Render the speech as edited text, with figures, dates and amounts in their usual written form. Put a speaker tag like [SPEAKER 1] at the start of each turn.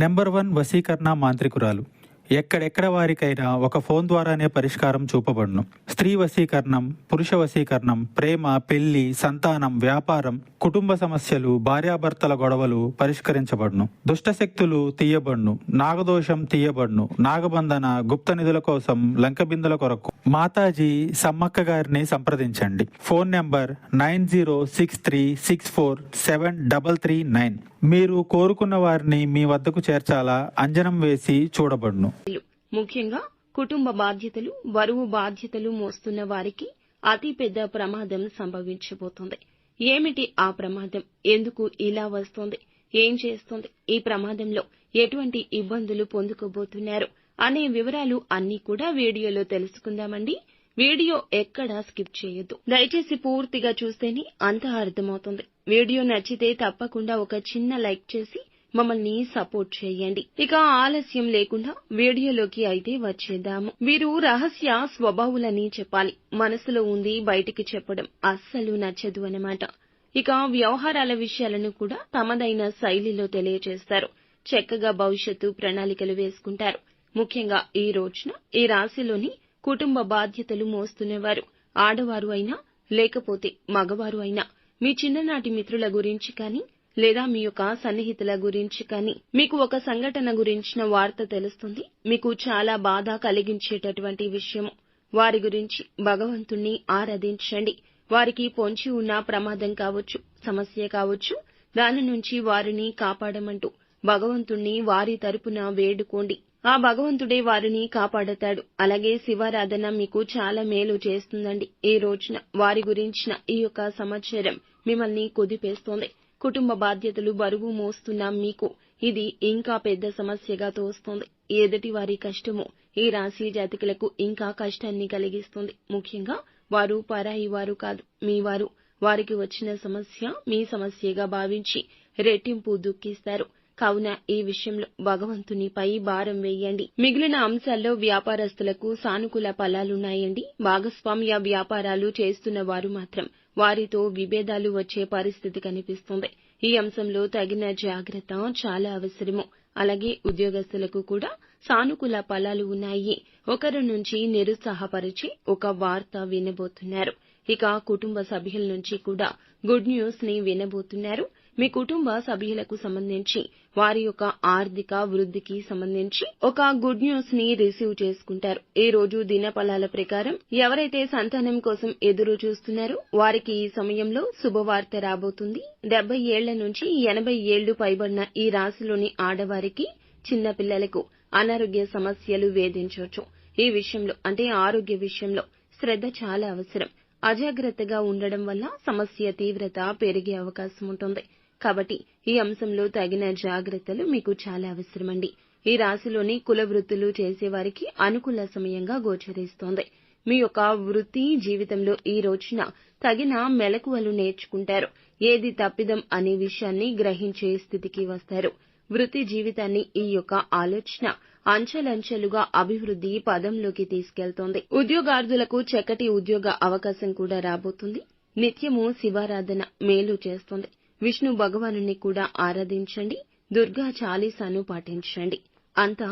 [SPEAKER 1] Number 1 వశీకరణ మాంత్రికురాలు. ఎక్కడెక్కడ వారికైనా ఒక ఫోన్ ద్వారానే పరిష్కారం చూపబడును. స్త్రీ వశీకరణం, పురుష వశీకరణం, ప్రేమ, పెళ్లి, సంతానం, వ్యాపారం, కుటుంబ సమస్యలు, భార్యాభర్తల గొడవలు పరిష్కరించబడును. దుష్టశక్తులు తీయబడును. నాగదోషం తీయబడును. నాగబంధన, గుప్త నిధుల కోసం లంకబిందుల కొరకు మాతాజీ సమ్మక్క గారిని సంప్రదించండి. Phone number 9063647339. మీరు కోరుకున్న వారిని మీ వద్దకు చేర్చాలా అంజనం వేసి చూడబడును.
[SPEAKER 2] ముఖ్యంగా కుటుంబ బాధ్యతలు, బరువు బాధ్యతలు మోస్తున్న వారికి అతి పెద్ద ప్రమాదం సంభవించబోతోంది. ఏమిటి ఆ ప్రమాదం? ఎందుకు ఇలా వస్తోంది? ఏం చేస్తోంది? ఈ ప్రమాదంలో ఎటువంటి ఇబ్బందులు పొందుకోబోతున్నారు అనే వివరాలు అన్నీ కూడా వీడియోలో తెలుసుకుందామండి. వీడియో ఎక్కడా స్కిప్ చేయొద్దు. దయచేసి పూర్తిగా చూస్తేనే అంతా అర్థమవుతుంది. వీడియో నచ్చితే తప్పకుండా ఒక చిన్న లైక్ చేసి మమ్మల్ని సపోర్ట్ చేయండి. ఇక ఆలస్యం లేకుండా వీడియోలోకి అయితే వచ్చేద్దాము. వీరు రహస్య స్వభావులని చెప్పాలి. మనసులో ఉంది బయటికి చెప్పడం అస్సలు నచ్చదు అన్నమాట. ఇక వ్యవహారాల విషయాలను కూడా తమదైన శైలిలో తెలియజేస్తారు. చక్కగా భవిష్యత్తు ప్రణాళికలు వేసుకుంటారు. ముఖ్యంగా ఈ రోజున ఈ రాశిలోని కుటుంబ బాధ్యతలు మోస్తున్నవారు ఆడవారు అయినా లేకపోతే మగవారు అయినా మీ చిన్ననాటి మిత్రుల గురించి కానీ లేదా మీ యొక్క సన్నిహితుల గురించి కానీ మీకు ఒక సంఘటన గురించిన వార్త తెలుస్తుంది. మీకు చాలా బాధ కలిగించేటటువంటి విషయము. వారి గురించి భగవంతుణ్ణి ఆరాధించండి. వారికి పొంచి ఉన్న ప్రమాదం కావచ్చు, సమస్య కావచ్చు, దాని నుంచి వారిని కాపాడమంటూ భగవంతుణ్ణి వారి తరపున వేడుకోండి. ఆ భగవంతుడే వారిని కాపాడతాడు. అలాగే శివారాధన మీకు చాలా మేలు చేస్తుందండి. ఈ రోజున వారి గురించిన ఈ యొక్క సమాచారం మిమ్మల్ని కుదిపేస్తోంది. కుటుంబ బాధ్యతలు బరువు మోస్తున్న మీకు ఇది ఇంకా పెద్ద సమస్యగా తోస్తోంది. ఎదుటి వారి కష్టము ఈ రాశి జాతకులకు ఇంకా కష్టాన్ని కలిగిస్తుంది. ముఖ్యంగా వారు పరాయి వారు కాదు, మీ వారు. వారికి వచ్చిన సమస్య మీ సమస్యగా భావించి రెట్టింపు దుఃఖిస్తారు. కావున ఈ విషయంలో భగవంతునిపై భారం వేయండి. మిగిలిన అంశాల్లో వ్యాపారస్తులకు సానుకూల ఫలాలున్నాయండి. భాగస్వామ్య వ్యాపారాలు చేస్తున్న వారు మాత్రం వారితో విభేదాలు వచ్చే పరిస్థితి కనిపిస్తుంది. ఈ అంశంలో తగిన జాగ్రత్త చాలా అవసరము. అలాగే ఉద్యోగస్తులకు కూడా సానుకూల ఫలాలు ఉన్నాయి. ఒకరి నుంచి నిరుత్సాహపరిచి ఒక వార్త వినబోతున్నారు. ఇక కుటుంబ సభ్యుల నుంచి కూడా గుడ్ న్యూస్ ని వినబోతున్నారు. మీ కుటుంబ సభ్యులకు సంబంధించి వారి యొక్క ఆర్థిక వృద్ధికి సంబంధించి ఒక గుడ్ న్యూస్ ని రిసీవ్ చేసుకుంటారు. ఈ రోజు దినఫలాల ప్రకారం ఎవరైతే సంతానం కోసం ఎదురు చూస్తున్నారో వారికి ఈ సమయంలో శుభవార్త రాబోతుంది. 70 ఏళ్ల నుంచి 80 ఏళ్లు పైబడిన ఈ రాశిలోని ఆడవారికి, చిన్న పిల్లలకు అనారోగ్య సమస్యలు వేధించవచ్చు. ఈ విషయంలో అంటే ఆరోగ్య విషయంలో శ్రద్ధ చాలా అవసరం. అజాగ్రత్తగా ఉండడం వల్ల సమస్య తీవ్రత పెరిగే అవకాశం ఉంటుంది. కాబట్టి ఈ అంశంలో తగిన జాగ్రత్తలు మీకు చాలా అవసరమండి. ఈ రాశిలోని కుల వృత్తులు చేసేవారికి అనుకూల సమయంగా గోచరిస్తోంది. మీ యొక్క వృత్తి జీవితంలో ఈ రోజున తగిన మెలకువలు నేర్చుకుంటారు. ఏది తప్పిదం అనే విషయాన్ని గ్రహించే స్థితికి వస్తారు. వృత్తి జీవితాన్ని ఈ యొక్క ఆలోచన అంచెలంచెలుగా అభివృద్ధి పదంలోకి తీసుకెళ్తోంది. ఉద్యోగార్థులకు చక్కటి ఉద్యోగ అవకాశం కూడా రాబోతుంది. నిత్యము శివారాధన మేలు చేస్తుంది. విష్ణు భగవానుని కూడా ఆరాధించండి. దుర్గా చాలీసాను పాటించండి. అంతా